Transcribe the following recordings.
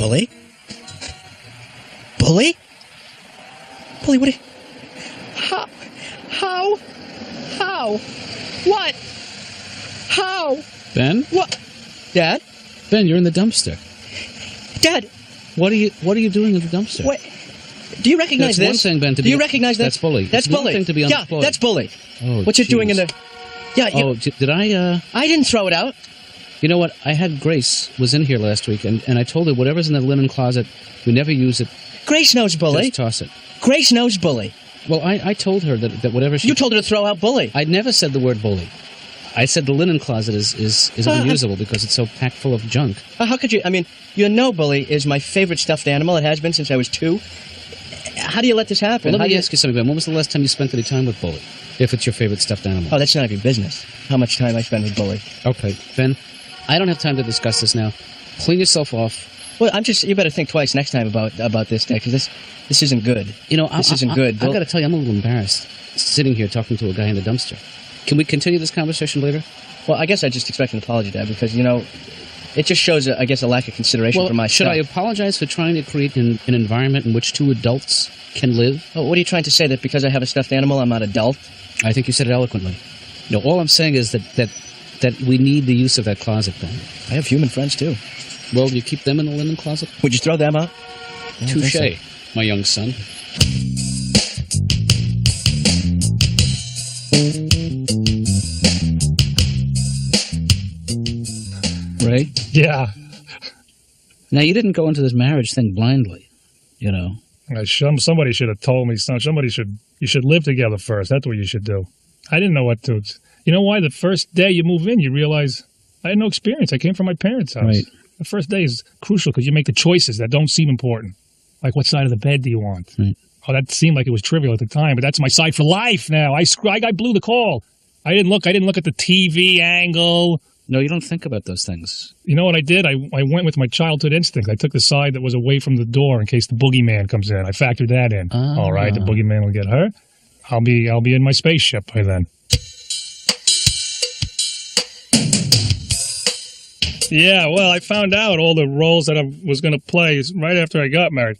Bully? Bully? Bully, what? How? What? How? Ben? What? Dad? Ben, you're in the dumpster. Dad! What are you doing in the dumpster? What? Do you recognize that's this? One thing, Ben, to Do you recognize that? That's bully. That's it's bully. One thing to be unemployed. Yeah, that's bully. Oh, What's it doing in the... Yeah. Did I... I didn't throw it out. You know what? I had Grace was in here last week, and I told her whatever's in the linen closet, we never use it. Grace knows bully. Just toss it. Grace knows bully. Well, I told her that whatever she... You told her to throw out bully. I never said the word bully. I said the linen closet is unusable because it's so packed full of junk. How could you? I mean, you know Bully is my favorite stuffed animal. It has been since I was 2. How do you let this happen? Well, let me ask you something, Ben. When was the last time you spent any time with Bully, if it's your favorite stuffed animal? Oh, that's none of your business, how much time I spend with Bully. Okay, Ben, I don't have time to discuss this now. Clean yourself off. Well, you better think twice next time about this, Dad, because this isn't good. You know, this isn't good. I've got to tell you, I'm a little embarrassed sitting here talking to a guy in the dumpster. Can we continue this conversation later? Well, I guess I just expect an apology, Dad, because, you know, it just shows, I guess, a lack of consideration for my should stuff. I apologize for trying to create an environment in which 2 adults can live? Oh, what are you trying to say, that because I have a stuffed animal, I'm not adult? I think you said it eloquently. No, all I'm saying is that we need the use of that closet, Ben. I have human friends, too. Well, do you keep them in the linen closet? Would you throw them out? Touché, my young son. Ray? Yeah. Now, you didn't go into this marriage thing blindly, you know. Somebody should have told me, son. You should live together first. That's what you should do. I didn't know what to. You know why? The first day you move in, you realize I had no experience. I came from my parents' house. Right. The first day is crucial because you make the choices that don't seem important. Like, what side of the bed do you want? Right. Oh, that seemed like it was trivial at the time, but that's my side for life now. I blew the call. I didn't look at the TV angle. No, you don't think about those things. You know what I did? I went with my childhood instinct. I took the side that was away from the door in case the boogeyman comes in. I factored that in. All right, the boogeyman will get her. I'll be in my spaceship by then. Yeah, well, I found out all the roles that I was going to play right after I got married.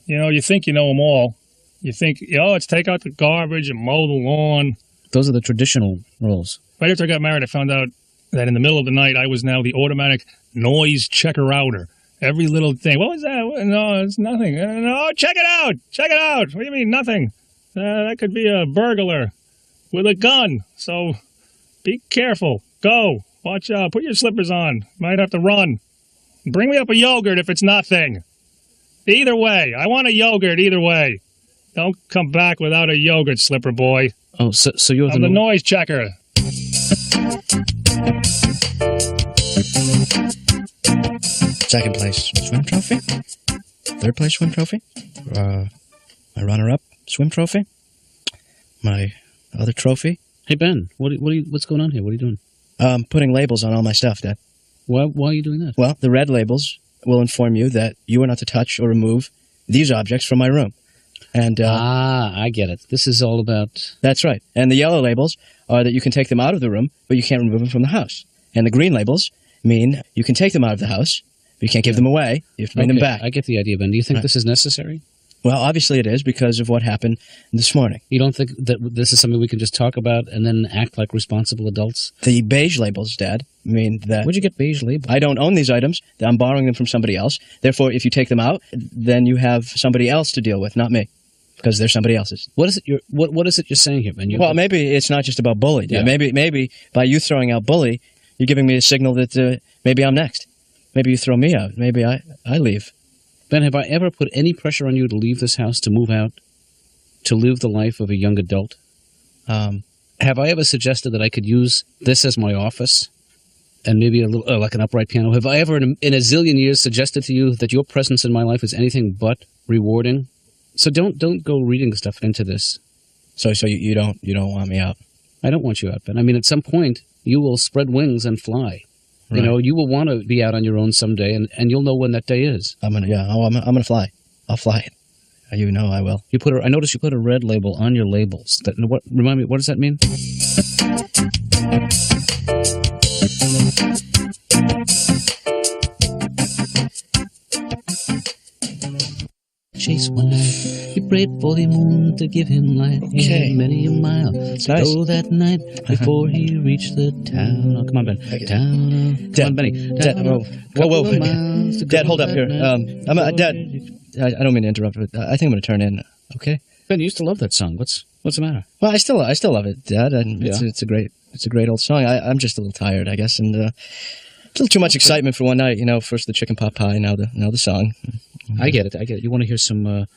You know, you think you know them all. You think, let's take out the garbage and mow the lawn. Those are the traditional roles. Right after I got married, I found out that in the middle of the night, I was now the automatic noise checker-outer. Every little thing. What was that? No, it's nothing. No, check it out. Check it out. What do you mean, nothing? That could be a burglar with a gun. So be careful. Go. Watch out. Put your slippers on. Might have to run. Bring me up a yogurt if it's nothing. Either way. I want a yogurt either way. Don't come back without a yogurt, slipper boy. Oh, so you're I'm the noise checker. Second place swim trophy. Third place swim trophy. My runner-up swim trophy. My other trophy. Hey, Ben, what's going on here? What are you doing? Putting labels on all my stuff, Dad. Why are you doing that? Well, the red labels will inform you that you are not to touch or remove these objects from my room. And I get it. This is all about... That's right. And the yellow labels are that you can take them out of the room, but you can't remove them from the house. And the green labels mean you can take them out of the house, but you can't give them away. You have to bring them back. I get the idea, Ben. Do you think this is necessary? Well, obviously it is because of what happened this morning. You don't think that this is something we can just talk about and then act like responsible adults? The beige labels, Dad, mean that... Where'd you get beige labels? I don't own these items. I'm borrowing them from somebody else. Therefore, if you take them out, then you have somebody else to deal with, not me. Because they're somebody else's. What is it you're saying here, Ben? Well, maybe it's not just about bully. Yeah. Maybe by you throwing out bully, you're giving me a signal that maybe I'm next. Maybe you throw me out. Maybe I leave. Ben, have I ever put any pressure on you to leave this house, to move out, to live the life of a young adult? Have I ever suggested that I could use this as my office and maybe a little like an upright piano? Have I ever in a zillion years suggested to you that your presence in my life is anything but rewarding? So don't go reading stuff into this. So you don't want me out? I don't want you out, Ben. I mean, at some point, you will spread wings and fly. Right. You know, you will want to be out on your own someday, and you'll know when that day is. I'm gonna fly. I'll fly it. You know I will. I noticed you put a red label on your labels. Remind me, what does that mean? chase one night. He prayed for the moon to give him light. Okay. Many a mile. It's nice. Oh, that night before he reached the town. Oh, come on, Ben. Come on, Benny. Dad, whoa. Dad, hold up here. Dad, I don't mean to interrupt, but I think I'm going to turn in. Okay. Ben, you used to love that song. What's the matter? Well, I still love it, Dad. And it's a great old song. I'm just a little tired, I guess, and a little too much excitement for one night. You know, first the chicken pot pie, now the song. I get it. You want to hear some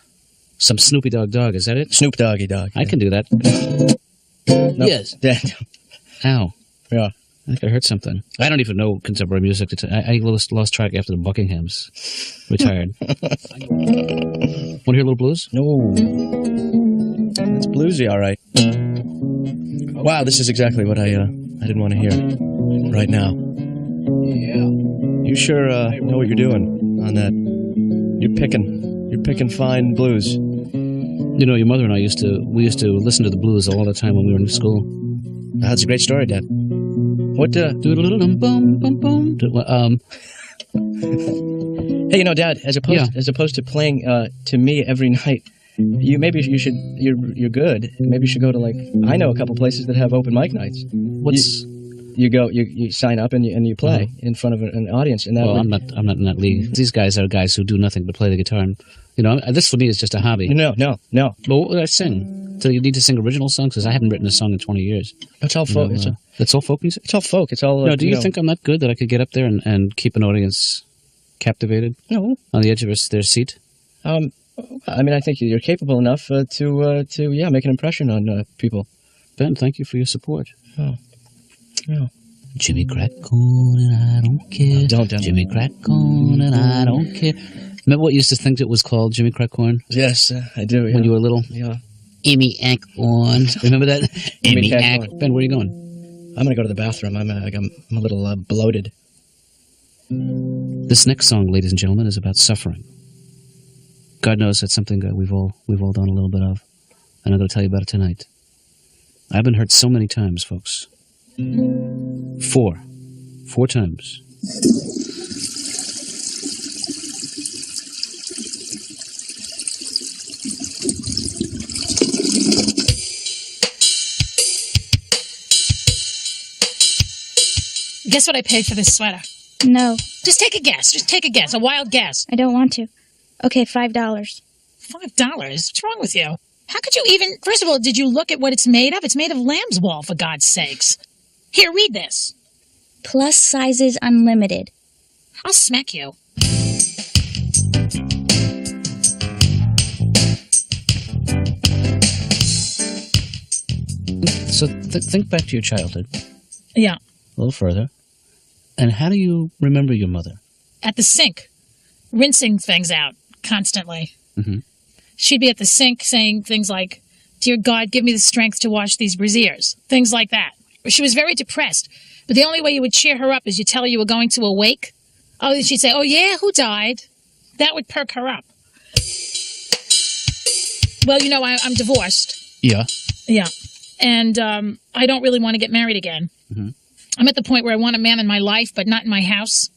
Snoopy Dog? Is that it? Snoop Doggy Dog. I can do that. No, yes. Dad. Ow. Yeah. I think I heard something. I don't even know contemporary music. I lost track after the Buckinghams retired. Want to hear a little blues? No. It's bluesy, all right. Wow, this is exactly what I didn't want to hear right now. Yeah. You sure know what you're doing on that. You're picking fine blues. You know, your mother and I used to listen to the blues all the time when we were in school. That's a great story, Dad. What Hey, you know, Dad, as opposed to playing to me every night, you're good. Maybe you should go to, like, I know a couple places that have open mic nights. You sign up and you play in front of an audience, and I'm not in that league. These guys are guys who do nothing but play the guitar. And, you know, this for me is just a hobby. No. But what would I sing? So you need to sing original songs, because I haven't written a song in 20 years. It's all folk. It's all folk music. It's all folk. It's all. No, do you think I'm that good that I could get up there and keep an audience captivated? No. On the edge of their seat. I mean, I think you're capable enough to make an impression on people. Ben, thank you for your support. Oh. Yeah. Jimmy crack corn and I don't care. Don't. Jimmy crack corn and I don't care. Remember what you used to think it was called, Jimmy crack corn? Yes, I do. Yeah. When you were little? Yeah. Emmy Acorn. Remember that? Emmy Acorn. Ben, where are you going? I'm going to go to the bathroom. I'm a little bloated. This next song, ladies and gentlemen, is about suffering. God knows that's something that we've all done a little bit of. And I'm going to tell you about it tonight. I've been hurt so many times, folks. 4 times. Guess what I paid for this sweater? No, Just take a guess. A wild guess. I don't want to. Okay, $5. $5? What's wrong with you? How could you even... First of all, did you look at what it's made of? It's made of lamb's wool, for God's sakes. Here, read this. Plus sizes unlimited. I'll smack you. So think back to your childhood. Yeah. A little further. And how do you remember your mother? At the sink. Rinsing things out constantly. Mm-hmm. She'd be at the sink saying things like, "Dear God, give me the strength to wash these brassieres." Things like that. She was very depressed. But the only way you would cheer her up is you tell her you were going to a wake. Oh, she'd say, "Oh, yeah, who died?" That would perk her up. Well, you know, I'm divorced. Yeah. Yeah. And I don't really want to get married again. Mm-hmm. I'm at the point where I want a man in my life, but not in my house.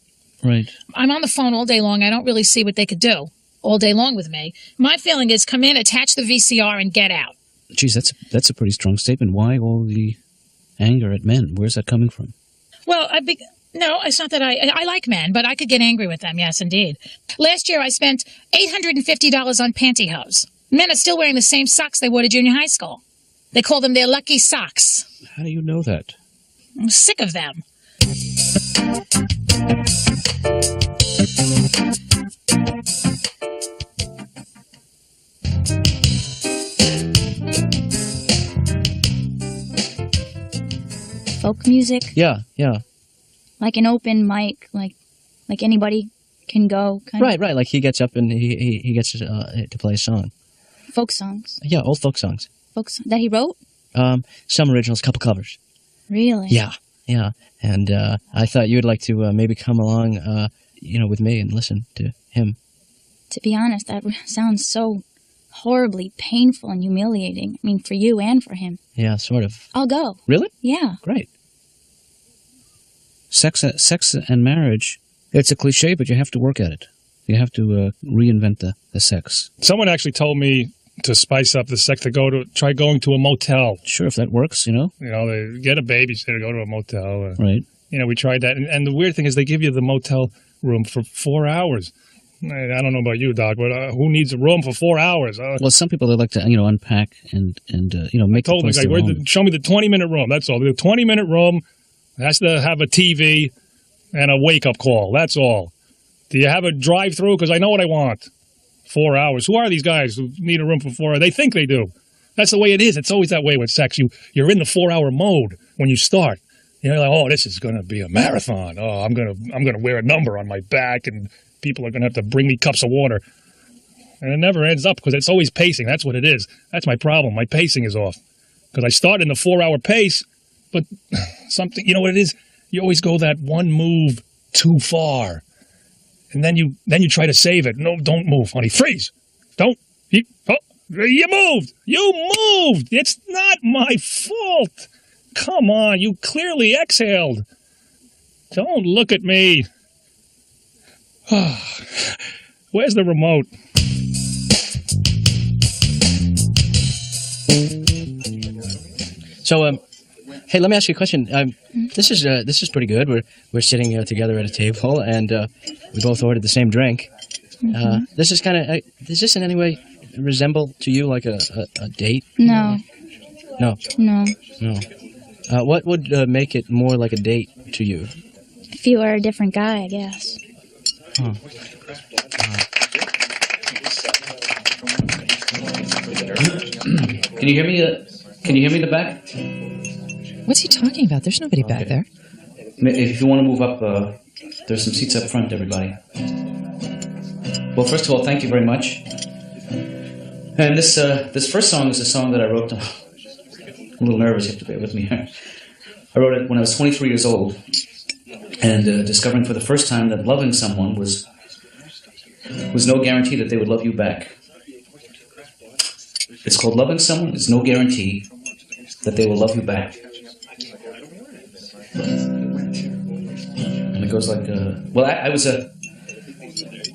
Right. I'm on the phone all day long. I don't really see what they could do all day long with me. My feeling is come in, attach the VCR, and get out. Geez, that's a pretty strong statement. Why all the anger at men? Where's that coming from? Well, no, it's not that I like men, but I could get angry with them, yes, indeed. Last year, I spent $850 on pantyhose. Men are still wearing the same socks they wore to junior high school. They call them their lucky socks. How do you know that? I'm sick of them. Folk music, Yeah. like an open mic, like anybody can go. Right. Like he gets up and he gets to play a song. Folk songs. Yeah, old folk songs. That he wrote? Some originals, couple covers. Really? Yeah. And I thought you would like to maybe come along, with me and listen to him. To be honest, that sounds so horribly painful and humiliating. I mean, for you and for him. Yeah, sort of. I'll go. Really? Yeah. Great. Sex and marriage, it's a cliche, but you have to work at it. You have to reinvent the sex. Someone actually told me to spice up the sex, to try going to a motel. Sure, if that works, you know. You know, they get a babysitter, go to a motel. Right. You know, we tried that. And the weird thing is they give you the motel room for 4 hours. I don't know about you, Doc, but who needs a room for 4 hours? Well, some people, they like to, unpack and make the place their own. Show me the 20-minute room. That's all. The 20-minute room has to have a TV and a wake-up call. That's all. Do you have a drive-through? Because I know what I want. 4 hours. Who are these guys who need a room for 4 hours? They think they do. That's the way it is. It's always that way with sex. You're in the 4-hour mode when you start. You're like, oh, this is going to be a marathon. Oh, I'm gonna wear a number on my back, and people are going to have to bring me cups of water. And it never ends up because it's always pacing. That's what it is. That's my problem. My pacing is off. Because I start in the 4-hour pace, but something, you know what it is? You always go that one move too far. And then you try to save it. No, don't move, honey. Freeze. Don't. You moved. You moved. It's not my fault. Come on. You clearly exhaled. Don't look at me. Where's the remote? So, hey, let me ask you a question. This is pretty good. We're sitting together at a table, and we both ordered the same drink. This is kind of. Does this in any way resemble to you like a date? No. No. No. No. What would make it more like a date to you? If you were a different guy, I guess. Huh. Can you hear me? Can you hear me in the back? What's he talking about? There's nobody back there. If you want to move up, there's some seats up front, everybody. Well, first of all, thank you very much. And this first song is a song that I wrote. I'm a little nervous, you have to bear with me here. I wrote it when I was 23 years old, and discovering for the first time that loving someone was no guarantee that they would love you back. It's called Loving Someone is no guarantee that they will love you back. And it goes like, I was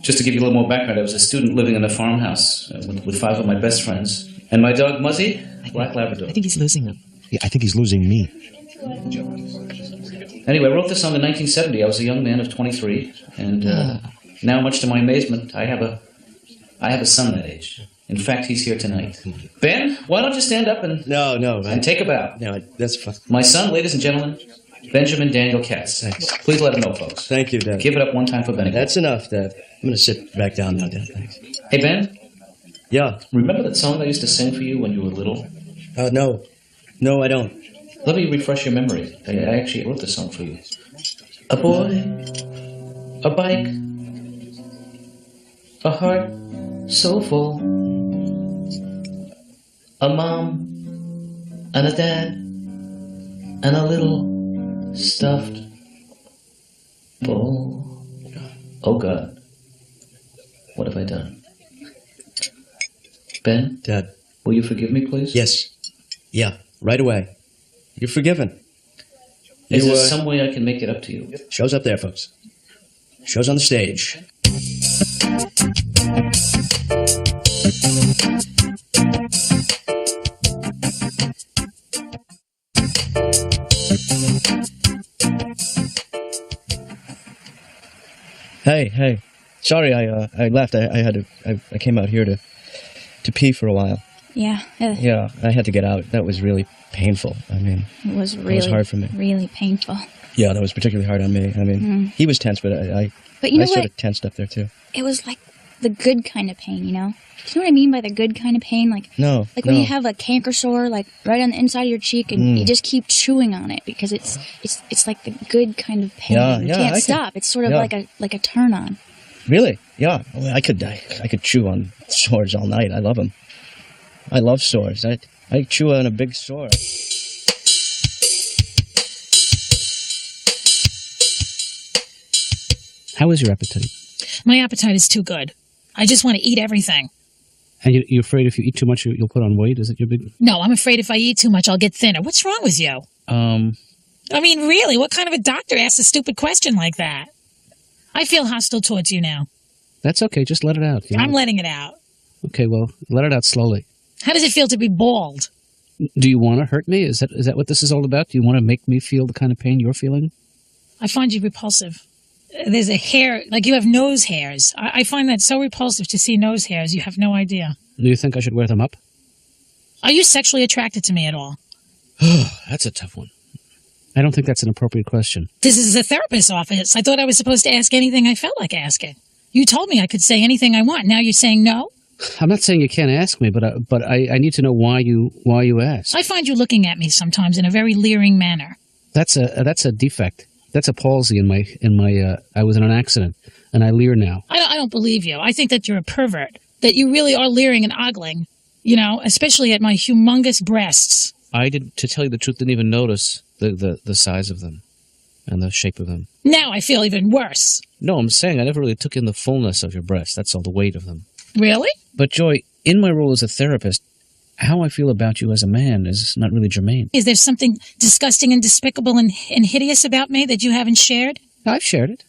just to give you a little more background, I was a student living in a farmhouse with 5 of my best friends. And my dog, Muzzy, Black Labrador. I think he's losing him. Yeah, I think he's losing me. Anyway, I wrote this song in 1970. I was a young man of 23. And now, much to my amazement, I have a son that age. In fact, he's here tonight. Ben, why don't you stand up and take a bow? No, that's fine. My son, ladies and gentlemen, Benjamin Daniel Katz. Thanks. Please let him know, folks. Thank you, Dad. Give it up one time for Ben. That's enough, Dad. I'm going to sit back down now, Dad. Thanks. Hey, Ben? Yeah? Remember that song I used to sing for you when you were little? No. No, I don't. Let me refresh your memory. I actually wrote this song for you. A boy, a bike, a heart so full, a mom, and a dad, and a little stuffed bull. Oh, God. What have I done? Ben? Dad. Will you forgive me, please? Yes. Yeah, right away. You're forgiven. Is there some way I can make it up to you? Show's up there, folks. Show's on the stage. Hey. Sorry, I left. I came out here to pee for a while. Yeah. Yeah, I had to get out. That was really painful. I mean, It was hard for me. Really painful. Yeah, that was particularly hard on me. I mean, he was tense, but I sort of tensed up there too. It was like the good kind of pain, you know? Do you know what I mean by the good kind of pain? Like when you have a canker sore, like right on the inside of your cheek, and you just keep chewing on it because it's like the good kind of pain. You can't stop. It's sort of like a turn on. Really? Yeah. Well, I could chew on sores all night. I love them. I love sores. I chew on a big sore. How is your appetite? My appetite is too good. I just want to eat everything. And you're afraid if you eat too much, you'll put on weight? Is it your big... No, I'm afraid if I eat too much, I'll get thinner. What's wrong with you? I mean, really, what kind of a doctor asks a stupid question like that? I feel hostile towards you now. That's okay. Just let it out. I'm letting it out. Okay, well, let it out slowly. How does it feel to be bald? Do you want to hurt me? Is that what this is all about? Do you want to make me feel the kind of pain you're feeling? I find you repulsive. There's a hair, like you have nose hairs. I find that so repulsive to see nose hairs. You have no idea. Do you think I should wear them up? Are you sexually attracted to me at all? That's a tough one. I don't think that's an appropriate question. This is a therapist's office. I thought I was supposed to ask anything I felt like asking. You told me I could say anything I want. Now you're saying no? I'm not saying you can't ask me, but I need to know why you ask. I find you looking at me sometimes in a very leering manner. That's a defect. That's a palsy in my. I was in an accident, and I leer now. I don't believe you. I think that you're a pervert. That you really are leering and ogling. You know, especially at my humongous breasts. To tell you the truth, didn't even notice the size of them and the shape of them. Now I feel even worse. No, I'm saying I never really took in the fullness of your breasts. That's all, the weight of them. Really? But Joy, in my role as a therapist, how I feel about you as a man is not really germane. Is there something disgusting and despicable and hideous about me that you haven't shared? I've shared it.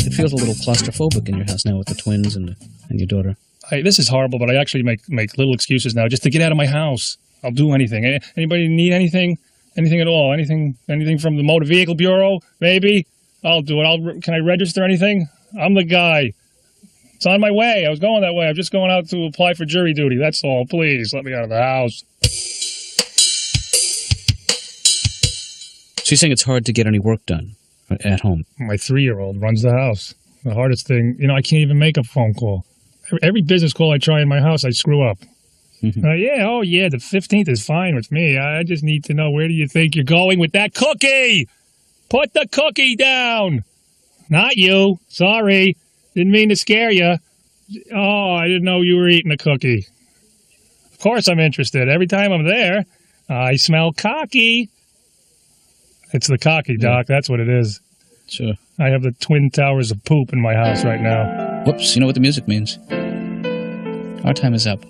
It feels a little claustrophobic in your house now with the twins and your daughter. This is horrible, but I actually make little excuses now just to get out of my house. I'll do anything. Anybody need anything? Anything at all? Anything from the Motor Vehicle Bureau? Maybe? I'll do it. Can I register anything? I'm the guy. It's on my way. I was going that way. I'm just going out to apply for jury duty. That's all. Please, let me out of the house. So you're saying it's hard to get any work done at home? My 3-year-old runs the house. The hardest thing, I can't even make a phone call. Every business call I try in my house, I screw up. The 15th is fine with me. I just need to know, where do you think you're going with that cookie? Put the cookie down. Not you. Sorry. Didn't mean to scare you. Oh, I didn't know you were eating a cookie. Of course I'm interested. Every time I'm there, I smell cocky. It's the cocky, Doc. That's what it is. Sure. I have the twin towers of poop in my house right now. Whoops, you know what the music means. Our time is up.